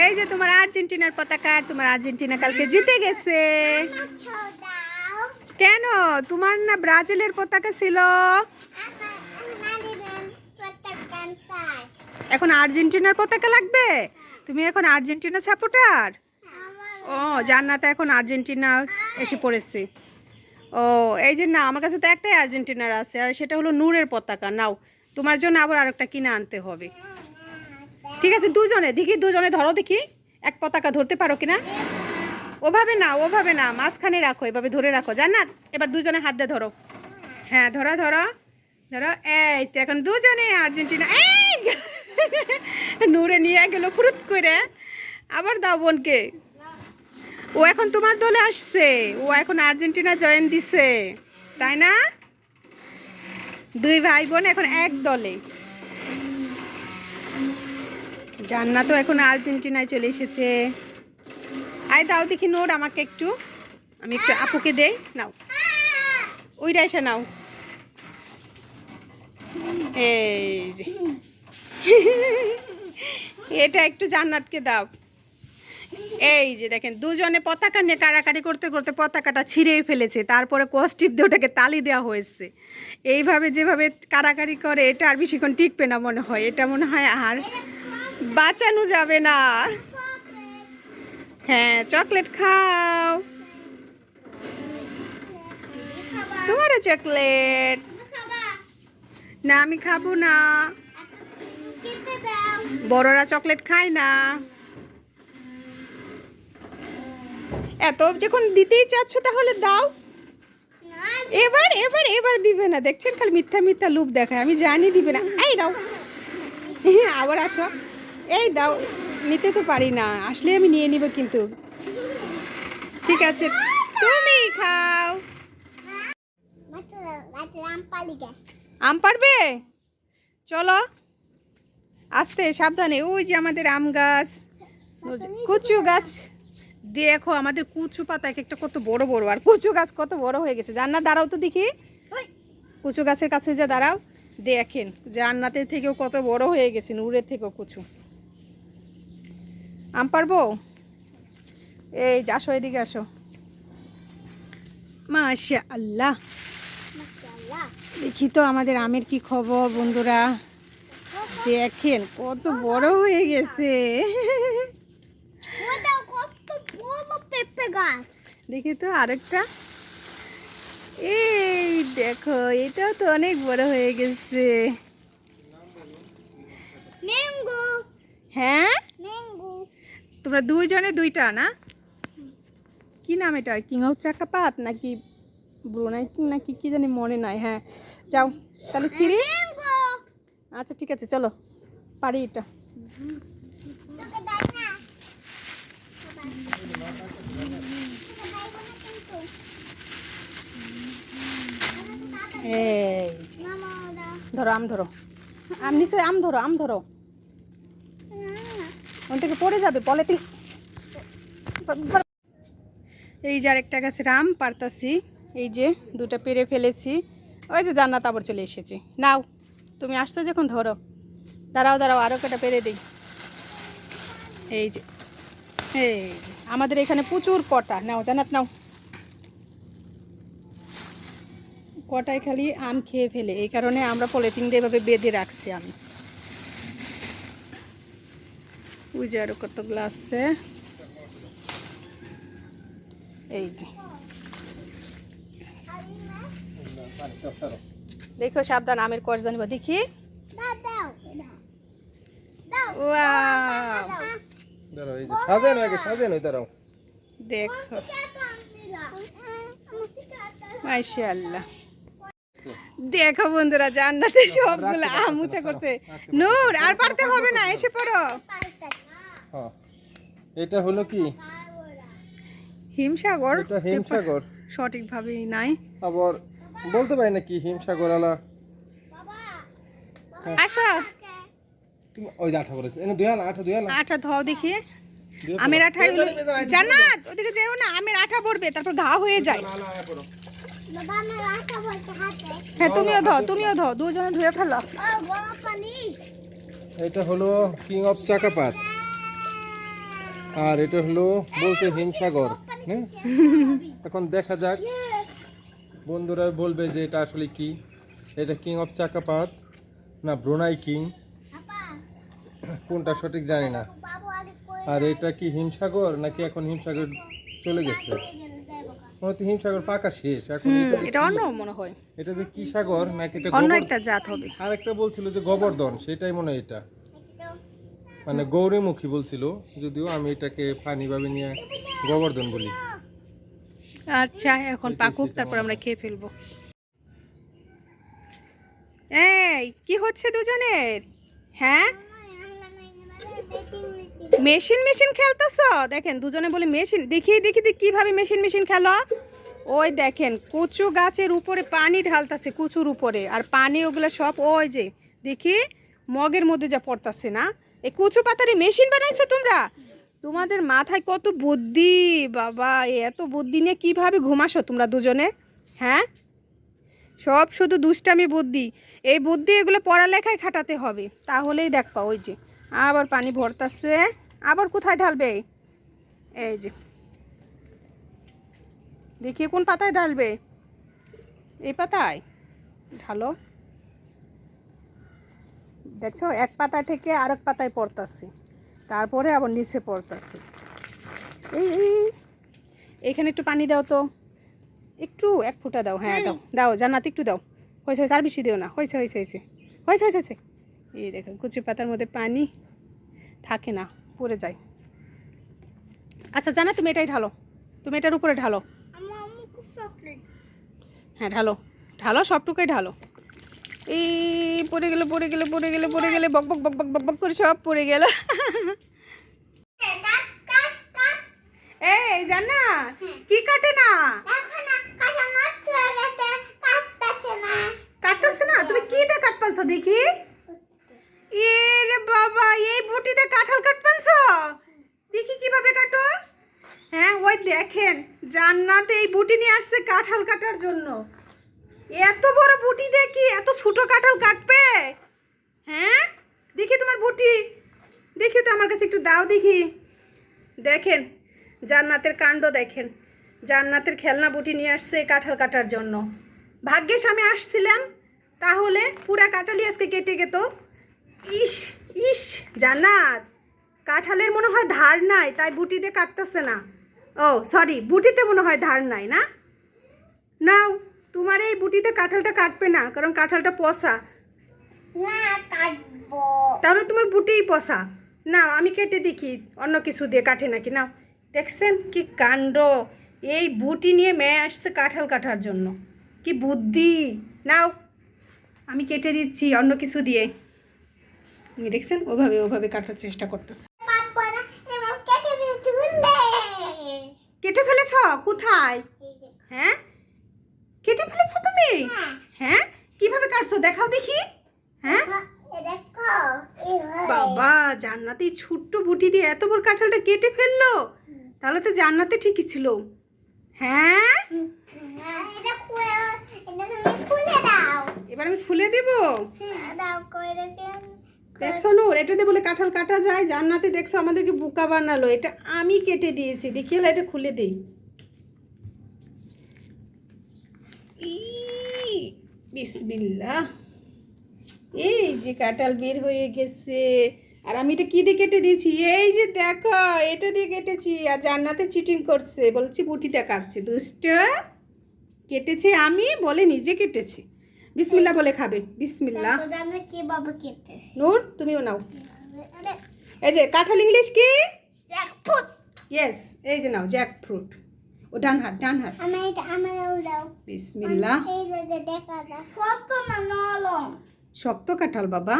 এই যে তোমার আর্জেন্টিনার পতাকা, আর তোমার আর্জেন্টিনা কালকে জিতে গেছে। কেন, তোমার না ব্রাজিলের পতাকা ছিল? এখন আর্জেন্টিনার পতাকা লাগবে? তুমি এখন আর্জেন্টিনা সাপোর্টার? ও, জান্নাতে এখন আর্জেন্টিনা এসে পড়েছে। ও, এই যে না, আমার কাছে তো একটাই আর্জেন্টিনার আছে, আর সেটা হলো নূরের পতাকা। নাও, তোমার জন্য আবার আরেকটা কিনে আনতে হবে। ঠিক আছে, দুজনে দেখি, দুজনে ধরো দেখি, এক পতাকা ধরতে পারো কিনা। ওভাবে না, ওভাবে না, মাঝখানে রাখো, এভাবে ধরে রাখো। জান্নাত, এবার দুজনে হাত দিয়ে ধরো। হ্যাঁ, ধরো ধরো ধরো। এই তো এখন দুজনে আর্জেন্টিনা। এই নূরে নিয়ে গেল ফুরুত করে। আবার দাও বোনকে। ও এখন তোমার দলে আসছে, ও এখন আর্জেন্টিনা জয়েন দিছে, তাই না? দুই ভাই বোন এখন এক দলে। জান্নাত তো এখন আর্জেন্টিনায় চলে এসেছে। আয় দাও দেখি নোর আমাকে একটু, আমি একটু আপুকে দেই। নাও, ওইটা এসে নাও। এই যে এটা একটু জান্নাতকে দাও। এই যে দেখেন, দুজনে পতাকা নিয়ে কাড়াকাড়ি করতে করতে পতাকাটা ছিঁড়েই ফেলেছে, তারপরে কস্টিপ দিয়ে ওটাকে তালি দেওয়া হয়েছে। এইভাবে যেভাবে কাড়াকাড়ি করে, এটা আর বেশিক্ষণ টিকবে না মনে হয়, এটা মনে হয় আর বাঁচানো যাবে না। হ্যাঁ, চকলেট খাও, তোমারও চকলেট। না, আমি খাবো না, বড়রা চকলেট খায় না। এত যখন দিতেই চাচ্ছ তাহলে দাও। এবার এবার এবার দিবে না, দেখছেন খালি মিথ্যা মিথ্যা লুপ দেখায়, আমি জানি দিবে না। এই দাও, আবার আসো। এই দাও, নিতে তো পারি না, আসলে আমি নিয়ে নিব কিন্তু। ঠিক আছে, তুমি খাও। আম পারবে? চলো আস্তে সাবধানে। ওই যে আমাদের আম গাছ, কুচু গাছ, দেখো আমাদের কুচু পাতা এক একটা কত বড় বড়, আর কুচু গাছ কত বড় হয়ে গেছে। জান্নাত দাঁড়াও তো দেখি, কুচু গাছের কাছে যে দাঁড়াও, দেখেন জান্নাতের থেকেও কত বড় হয়ে গেছে, নূরের থেকেও কুচু। আম পারবো? এই যে আসো, এদিকে আসো। মাশাআল্লাহ, দেখি তো আমাদের আমের কি খবর বন্ধুরা। দেখেন কত বড় হয়ে গেছে। দেখি তো আরেকটা। এই দেখো, এটাও তো অনেক বড় হয়ে গেছে। হ্যাঁ, তোমরা দুইজনে দুইটা না? কি নাম এটা, কিং অফ চাকাপাত নাকি ব্রুনাই কিং নাকি কি জানি, মনে নাই। হ্যাঁ, যাও তাহলে ছিঁড়ি। আচ্ছা ঠিক আছে, চলো পারি এটা। এই ধরো আম, ধরো আম, নিচে আম ধরো, আম ধরো, ওখান থেকে পড়ে যাবে পলিথিন। এই যে আরেকটা গাছের আম পারতাছি, এই যে দুটা পেরে ফেলেছি। ওই যে জান্নাত আবার চলে এসেছে। নাও, তুমি আসছো যখন ধরো। দাঁড়াও দাঁড়াও, আরও কটা পেরে দিই। এই যে, এই আমাদের এখানে প্রচুর কটা। নাও জান্নাত নাও। কটায় খালি আম খেয়ে ফেলে, এই কারণে আমরা পলিথিন দিয়ে এভাবে বেঁধে রাখছি আমি। ওই যে আরো কতগুলো আছে। এই যে দেখো, সাবধান, আমের কষ জানিব দেখি। দেখো মাশাআল্লাহ, দেখো বন্ধুরা, জান্নাতে সবগুলো আম মুছা করছে। নূর আর পারতে হবে না, এসে পড়ো। এটা হলো কি হিমসাগর? এটা হিমসাগর সঠিকভাবেই নাই, আবার বলতে পারি না কি হিমসাগর আলা। আসো তুমি ওই আঠা করেছ, এনে দুই আঠা, দুই আঠা ধোও দেখি। আমের আঠা এগুলো। জান্নাত ওদিকে যেও না, আমের আঠা পড়বে, তারপর ঘা হয়ে যায়। হ্যাঁ, তুমিও ধো, তুমিও ধো, দুজনে ধুয়ে ফেলো। এটা হলো কিং অফ চাকাপাত। আর এটা হলো বলছে হিমসাগর, হ্যাঁ? এখন দেখা যাক, বন্ধুরা বলবে যে এটা আসলে কি। এটা কিং অফ চাকাপাত না ব্রুনাই কিং, কোনটা সঠিক জানি না। আর এটা কি হিমসাগর নাকি এখন হিমসাগর চলে গেছে? মনে হচ্ছে হিমসাগর পাকা শেষ এখন। এটা অন্য মনে হয়, এটা যে কি সাগর নাকি এটা অন্য একটা জাত হবে। আর একটা বলছিল যে গোবর্ধন, সেটাই মনে হয় এটা, মানে গৌরীমুখী বলছিল, যদিও আমি এটাকে ফানি ভাবে নিয়ে গোবর্ধন বলি। আচ্ছা এখন পাকুক, তারপর আমরা খেয়ে ফেলবো। এই কি হচ্ছে দুজনের? হ্যাঁ, মেশিন মেশিন খেলতেছো? দেখেন দুজনে বলে মেশিন, দেখি দেখি দেখি কিভাবে মেশিন মেশিন খেলো। ওই দেখেন কচু গাছের উপরে পানি ঢালতাছে, কুচুর উপরে, আর পানি ওগুলো সব ওই যে দেখি মগের মধ্যে যা পড়তাছে না। এই কচু পাতারে মেশিন বানাইছো তোমরা? তোমাদের মাথায় কত বুদ্ধি বাবা, এত বুদ্ধি নিয়ে কিভাবে ঘুমাসো তোমরা দুজনে? হ্যাঁ, সব শুধু দুষ্টামি বুদ্ধি। এই বুদ্ধি এগুলো পড়ালেখায় খাটাতে হবে, তাহলেই দেখবা। ওই যে আবার পানি ভরতাছে, আবার কোথায় ঢালবে? এই যে দেখি কোন পাতায় ঢালবে। এই পাতায় ঢালো। দেখছো এক পাতা থেকে আরেক পাতায় পড়তাছে, তারপরে আবার নিচে পড়তাছে। এইখানে একটু পানি দাও তো, একটু এক ফোঁটা দাও। হ্যাঁ দাও দাও জান্নাত, একটু দাও। হয়েছে হয়েছে, আর বেশি দিও না। হয়েছে হয়েছে হয়েছে হয়েছে হয়েছে হয়েছে। এই দেখো কচু পাতার মধ্যে পানি থাকে না, পড়ে যায়। আচ্ছা জানা, তুমি এটাই ঢালো, তুমি এটার উপরে ঢালো। হ্যাঁ ঢালো ঢালো, সবটুকুই ঢালো। এই পড়ে গেল পড়ে গেল পড়ে গেল পড়ে গেলে, বক বক বক বক বক বক করে সব পড়ে গেল। এই জানা কি কাটে না? কাটতেছে না? তুমি কি দিয়ে কাট পালছো দেখি? এরে বাবা, এই বুটিতে কাঁঠাল কাট পালছো? দেখি কিভাবে কাটো। হ্যাঁ ওই দেখেন, জান্নাত এই বুটি নিয়ে আসছে কাঁঠাল কাটার জন্য। এত বড় বুটি দেখি এত ছোট কাঁঠাল কাটবে? হ্যাঁ দেখি তোমার বুটি, দেখি তো আমার কাছে একটু দাও দেখি। দেখেন জান্নাতের কাণ্ড, দেখেন জান্নাতের খেলনা বুটি নিয়ে আসছে কাঁঠাল কাটার জন্য। ভাগ্যেশ আমি আসছিলাম, তাহলে পুরা কাঁঠালই আজকে কেটে গেত। ইস ইস, জান্নাত কাঁঠালের মনে হয় ধার নাই, তাই বুটিতে কাটতেছে না। ও সরি, বুটিতে মনে হয় ধার নাই না। নাও তোমার এই বুটিতে কাঁঠালটা কাটবে না, কারণ কাঁঠালটা পচা। তাহলে তোমার বুটিই পচা। নাও আমি কেটে দেখি অন্য কিছু দিয়ে কাটে নাকি। নাও, দেখছেন কি কাণ্ড, এই বুটি নিয়ে মেয়ে আসছে কাঁঠাল কাটার জন্য, কি বুদ্ধি। নাও আমি কেটে দিচ্ছি অন্য কিছু দিয়ে। তুমি দেখছেন ওভাবে ওভাবে কাটার চেষ্টা করতেছে। কেটে ফেলেছ? কোথায়? হ্যাঁ কেটে ফেলেছো তুমি? হ্যাঁ কিভাবে কাটছো দেখাও দেখি। হ্যাঁ বাবা, জান্নাতি ছোট্ট বুটি দিয়ে এত বড় কাঁঠালটা কেটে ফেললো, তাহলে তো জান্নাতে ঠিকই ছিল। হ্যাঁ এবার আমি খুলে দেব। দেখছো নূর, এটাতে বলে কাঁঠাল কাটা যায়। জান্নাতে দেখছো আমাদেরকে বোকা বানালো, এটা আমি কেটে দিয়েছি। দেখি এটা খুলে দেই। বিসমিল্লাহ, এই যে কাঁঠাল বের হয়ে গেছে। আর আমি এটা কি দিয়ে কেটে দিয়েছি? এই যে দেখো, এটা দিয়ে কেটেছি। আর জান্নাতে চিটিং করছে, বলছি বুটি দিয়ে কাটছে। দুষ্ট, কেটেছি আমি বলে নিজে কেটেছি। বিসমিল্লাহ বলে খাবে। বিসমিল্লাহ। নূর তুমিও নাও। এই যে কাঁঠাল ইংলিশ কি? জ্যাকফ্রুট। ইয়েস, এই যে নাও জ্যাকফ্রুট। ও ডান হাত ডান হাত। বিসমিল্লাহ। শক্ত কাঁঠাল বাবা।